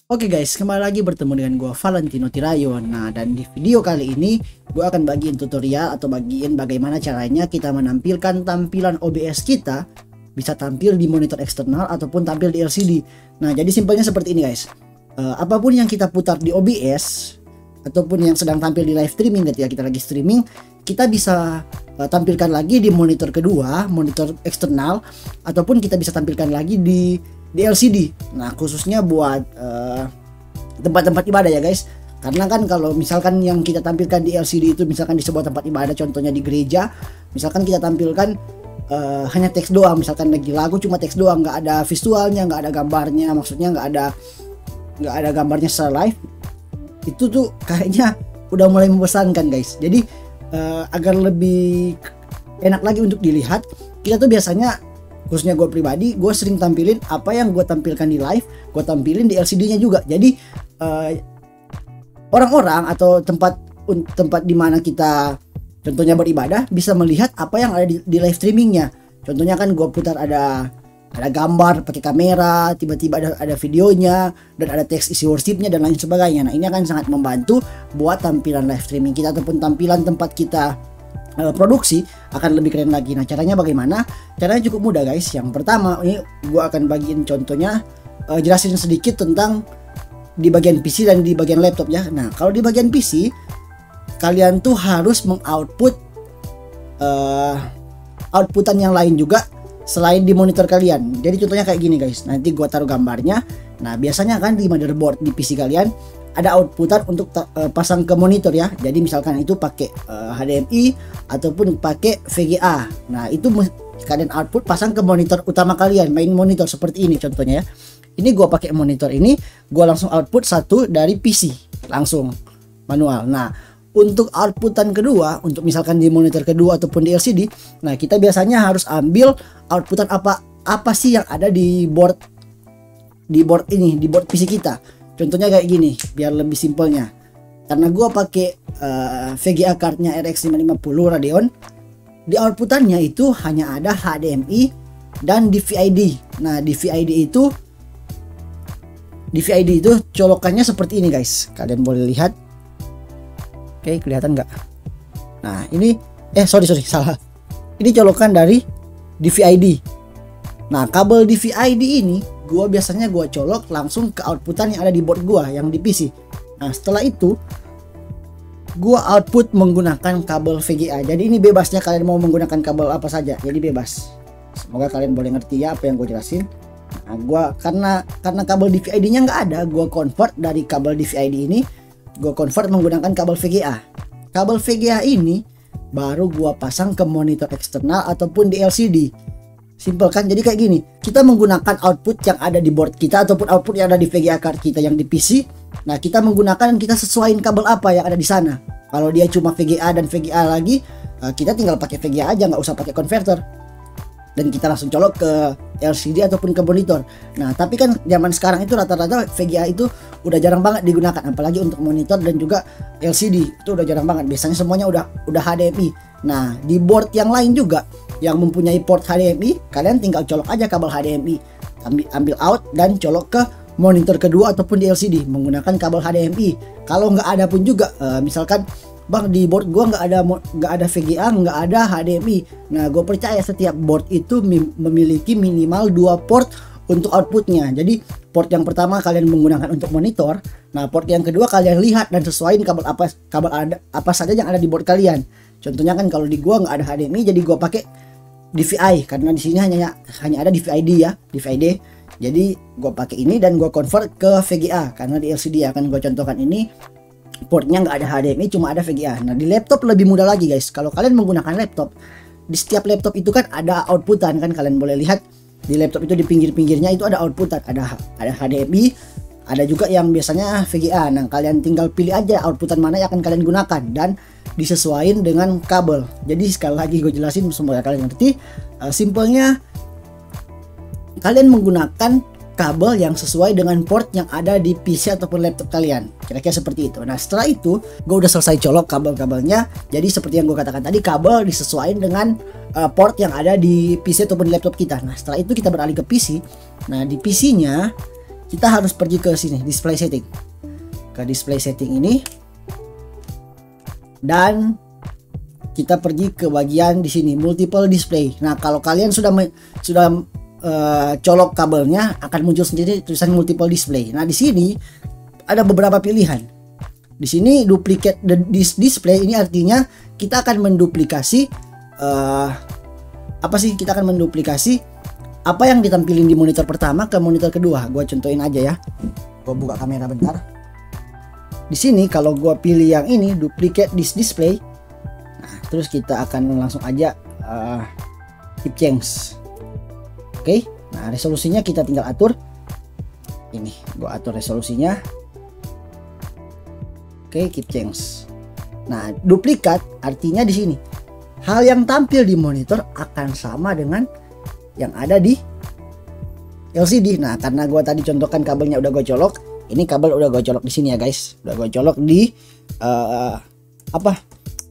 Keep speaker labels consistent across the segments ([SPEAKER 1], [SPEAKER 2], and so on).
[SPEAKER 1] Oke guys, kembali lagi bertemu dengan gua Valentino Tirayon. Nah, dan di video kali ini gua akan bagiin tutorial atau bagiin bagaimana caranya kita menampilkan tampilan OBS kita bisa tampil di monitor eksternal ataupun tampil di LCD. Nah, jadi simpelnya seperti ini guys. Apapun yang kita putar di OBS ataupun yang sedang tampil di live streaming ketika kita lagi streaming, kita bisa tampilkan lagi di monitor kedua, monitor eksternal, ataupun kita bisa tampilkan lagi di LCD. Nah, khususnya buat tempat-tempat ibadah ya guys. Karena kan kalau misalkan yang kita tampilkan di LCD itu misalkan di sebuah tempat ibadah, contohnya di gereja, misalkan kita tampilkan hanya teks doang, misalkan lagi lagu cuma teks doang, nggak ada visualnya, nggak ada gambarnya, maksudnya nggak ada gambarnya secara live, itu tuh kayaknya udah mulai membosankan guys. Jadi agar lebih enak lagi untuk dilihat, kita tuh biasanya, khususnya gue pribadi, gue sering tampilin apa yang gue tampilkan di live, gue tampilin di LCD-nya juga. Jadi orang-orang atau tempat di mana kita contohnya beribadah bisa melihat apa yang ada di live streamingnya. Contohnya kan gue putar ada gambar pakai kamera, tiba-tiba ada videonya, dan ada teks isi worshipnya dan lain sebagainya. Nah, ini akan sangat membantu buat tampilan live streaming kita ataupun tampilan tempat kita produksi akan lebih keren lagi. Nah, caranya bagaimana? Caranya cukup mudah guys. Yang pertama, ini gue akan bagiin contohnya, jelasin sedikit tentang di bagian PC dan di bagian laptop ya. Nah, kalau di bagian PC kalian tuh harus mengoutput outputan yang lain juga selain di monitor kalian. Jadi contohnya kayak gini guys, nanti gua taruh gambarnya. Nah, biasanya kan di motherboard di PC kalian ada outputan untuk pasang ke monitor ya. Jadi misalkan itu pakai HDMI ataupun pakai VGA. Nah, itu kalian output pasang ke monitor utama kalian, main monitor seperti ini contohnya ya. Ini gua pakai monitor ini, gua langsung output satu dari PC, langsung manual. Nah, untuk outputan kedua, untuk misalkan di monitor kedua ataupun di LCD, nah kita biasanya harus ambil outputan apa sih yang ada di board ini, di board PC kita. Contohnya kayak gini, biar lebih simpelnya. Karena gua pakai VGA cardnya RX 550 Radeon, di outputannya itu hanya ada HDMI dan DVI-D. Nah, DVI-D itu colokannya seperti ini guys. Kalian boleh lihat. Oke, kelihatan nggak? Nah, ini sorry salah. Ini colokan dari DVI-D. Nah, kabel DVI-D ini biasanya gua colok langsung ke outputan yang ada di board gua yang di PC. Nah, setelah itu gua output menggunakan kabel VGA. Jadi ini bebasnya kalian mau menggunakan kabel apa saja. Jadi bebas. Semoga kalian boleh ngerti ya apa yang gue jelasin. Nah, gua karena kabel DVI-D-nya nggak ada, gua convert dari kabel DVI-D ini, gue convert menggunakan kabel VGA. Kabel VGA ini baru gue pasang ke monitor eksternal ataupun di LCD. Simpel kan? Jadi kayak gini, kita menggunakan output yang ada di board kita ataupun output yang ada di VGA card kita yang di PC. Nah, kita menggunakan, kita sesuaiin kabel apa yang ada di sana. Kalau dia cuma VGA dan VGA lagi, kita tinggal pakai VGA aja, nggak usah pakai converter. Dan kita langsung colok ke LCD ataupun ke monitor. Nah, tapi kan zaman sekarang itu rata-rata VGA itu udah jarang banget digunakan, apalagi untuk monitor dan juga LCD itu udah jarang banget. Biasanya semuanya udah HDMI. Nah, di board yang lain juga yang mempunyai port HDMI, kalian tinggal colok aja kabel HDMI, ambil out dan colok ke monitor kedua ataupun di LCD menggunakan kabel HDMI. Kalau nggak ada pun juga, misalkan bang di board gua nggak ada VGA, nggak ada HDMI. Nah, gue percaya setiap board itu memiliki minimal 2 port untuk outputnya. Jadi port yang pertama kalian menggunakan untuk monitor. Nah, port yang kedua kalian lihat dan sesuaiin kabel apa saja yang ada di board kalian. Contohnya kan kalau di gua nggak ada HDMI, jadi gua pakai DVI karena di sini hanya ada DVI-D ya, DVI-D. Jadi gua pakai ini dan gua convert ke VGA karena di LCD akan gua contohkan ini. Portnya nggak ada HDMI, cuma ada VGA. Nah, di laptop lebih mudah lagi guys. Kalau kalian menggunakan laptop, di setiap laptop itu kan ada outputan kan, kalian boleh lihat di laptop itu di pinggir-pinggirnya itu ada outputan, ada HDMI, ada juga yang biasanya VGA. Nah, kalian tinggal pilih aja outputan mana yang akan kalian gunakan dan disesuaikan dengan kabel. Jadi sekali lagi gue jelasin semoga kalian ngerti. Simpelnya kalian menggunakan kabel yang sesuai dengan port yang ada di PC ataupun laptop kalian, kira-kira seperti itu. Nah, setelah itu gue udah selesai colok kabel-kabelnya. Jadi seperti yang gue katakan tadi, kabel disesuaikan dengan port yang ada di PC ataupun di laptop kita. Nah, setelah itu kita beralih ke PC. Nah, di PC-nya kita harus pergi ke sini, display setting. Ke display setting ini, dan kita pergi ke bagian di sini multiple display. Nah, kalau kalian sudah colok kabelnya, akan muncul sendiri tulisan multiple display. Nah, di sini ada beberapa pilihan. Di sini duplicate display ini artinya kita akan menduplikasi kita akan menduplikasi apa yang ditampilin di monitor pertama ke monitor kedua. Gua contohin aja ya. Gua buka kamera bentar. Di sini kalau gua pilih yang ini duplicate this display, nah terus kita akan langsung aja keep change. Oke, nah resolusinya kita tinggal atur. Ini gua atur resolusinya. Oke, keep change. Nah, duplikat artinya di sini hal yang tampil di monitor akan sama dengan yang ada di LCD. Nah, karena gua tadi contohkan kabelnya udah gue colok, ini kabel udah gue colok di sini ya guys, udah gue colok di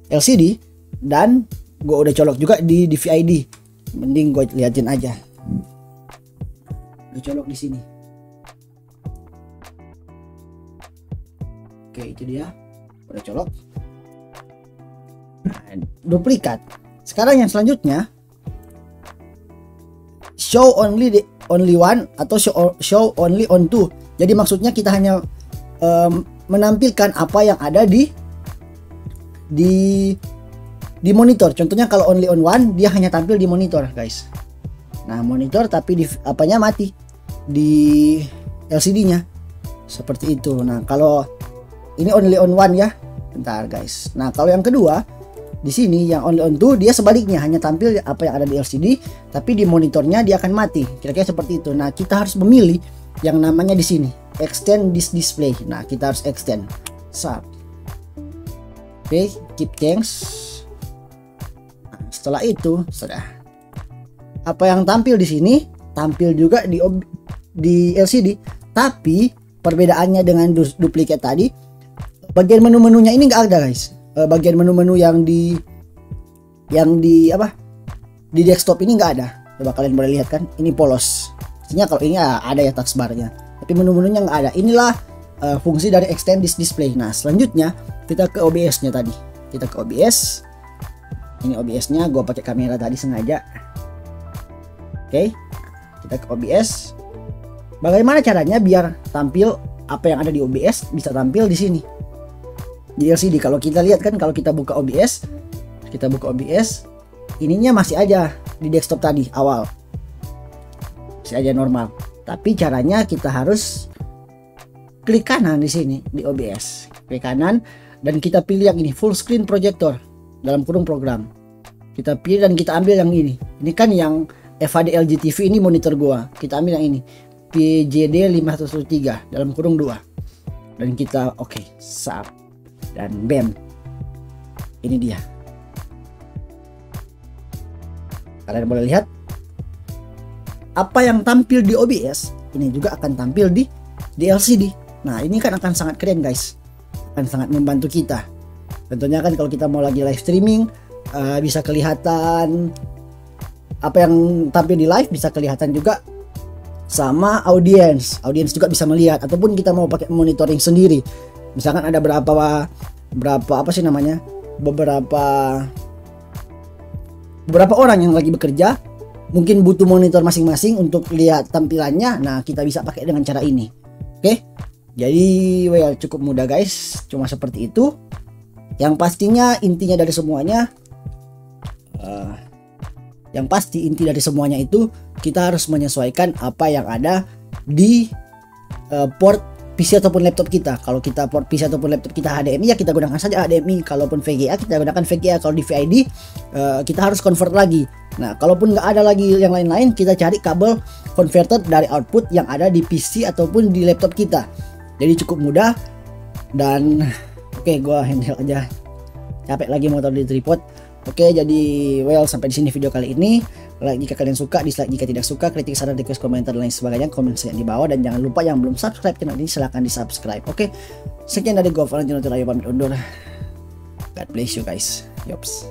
[SPEAKER 1] LCD, dan gue udah colok juga di DVI-D. Mending gue liatin aja. Gue colok di sini. Oke, itu dia, udah colok. Nah, duplikat. Sekarang yang selanjutnya, show only one atau show only on two. Jadi maksudnya kita hanya menampilkan apa yang ada di monitor. Contohnya kalau only on one, dia hanya tampil di monitor, guys. Nah, monitor tapi di apanya mati, di LCD-nya. Seperti itu. Nah, kalau ini only on one ya. Bentar, guys. Nah, kalau yang kedua, di sini yang only on two, dia sebaliknya hanya tampil apa yang ada di LCD, tapi di monitornya dia akan mati. Kira-kira seperti itu. Nah, kita harus memilih yang namanya di sini, extend this display. Nah, kita harus extend. Sub. Oke, keep change. Nah, setelah itu sudah. Apa yang tampil di sini tampil juga di LCD, tapi perbedaannya dengan duplikat tadi, bagian menu-menunya ini nggak ada, guys. Bagian menu-menu yang di desktop ini nggak ada. Coba kalian boleh lihat kan, ini polos. Artinya kalau ini ada ya taskbarnya, tapi menu-menunya nggak ada. Inilah fungsi dari extend this display. Nah, selanjutnya kita ke OBS-nya tadi. Kita ke OBS. Ini OBS-nya, gue pakai kamera tadi sengaja. Oke, kita ke OBS. Bagaimana caranya biar tampil apa yang ada di OBS bisa tampil di sini di LCD? Kalau kita lihat kan, kalau kita buka OBS, ininya masih aja di desktop tadi awal, masih aja normal. Tapi caranya kita harus klik kanan di sini di OBS, klik kanan, dan kita pilih yang ini full screen projector dalam kurung program. Kita pilih dan kita ambil yang ini. Ini kan yang FHD LG TV, ini monitor gua. Kita ambil yang ini PJD 503 dalam kurung 2, dan kita oke, sub, dan bam, ini dia. Kalian boleh lihat apa yang tampil di OBS ini juga akan tampil di LCD. Nah, ini kan akan sangat keren, guys, akan sangat membantu kita. Tentunya kan kalau kita mau lagi live streaming, bisa kelihatan apa yang tampil di live, bisa kelihatan juga sama audiens juga bisa melihat. Ataupun kita mau pakai monitoring sendiri, misalkan ada beberapa orang yang lagi bekerja, mungkin butuh monitor masing-masing untuk lihat tampilannya. Nah, kita bisa pakai dengan cara ini. Oke, jadi cukup mudah, guys, cuma seperti itu. Yang pastinya intinya dari semuanya, inti dari semuanya itu kita harus menyesuaikan apa yang ada di port PC ataupun laptop kita. Kalau kita port PC ataupun laptop kita HDMI, ya kita gunakan saja HDMI. Kalaupun VGA, kita gunakan VGA. Kalau di VID, kita harus convert lagi. Nah, kalaupun nggak ada lagi yang lain-lain, kita cari kabel converter dari output yang ada di PC ataupun di laptop kita. Jadi cukup mudah. Dan oke, gua handle aja, capek lagi motor di tripod. Oke, jadi sampai di sini video kali ini. Like jika kalian suka, dislike jika tidak suka, kritik, saran, request, komentar, dan lain sebagainya, komen saja di bawah. Dan jangan lupa yang belum subscribe channel ini, silahkan di subscribe. Oke, sekian dari gue, Valentino Terayu, pamit undur. God bless you guys. Yops.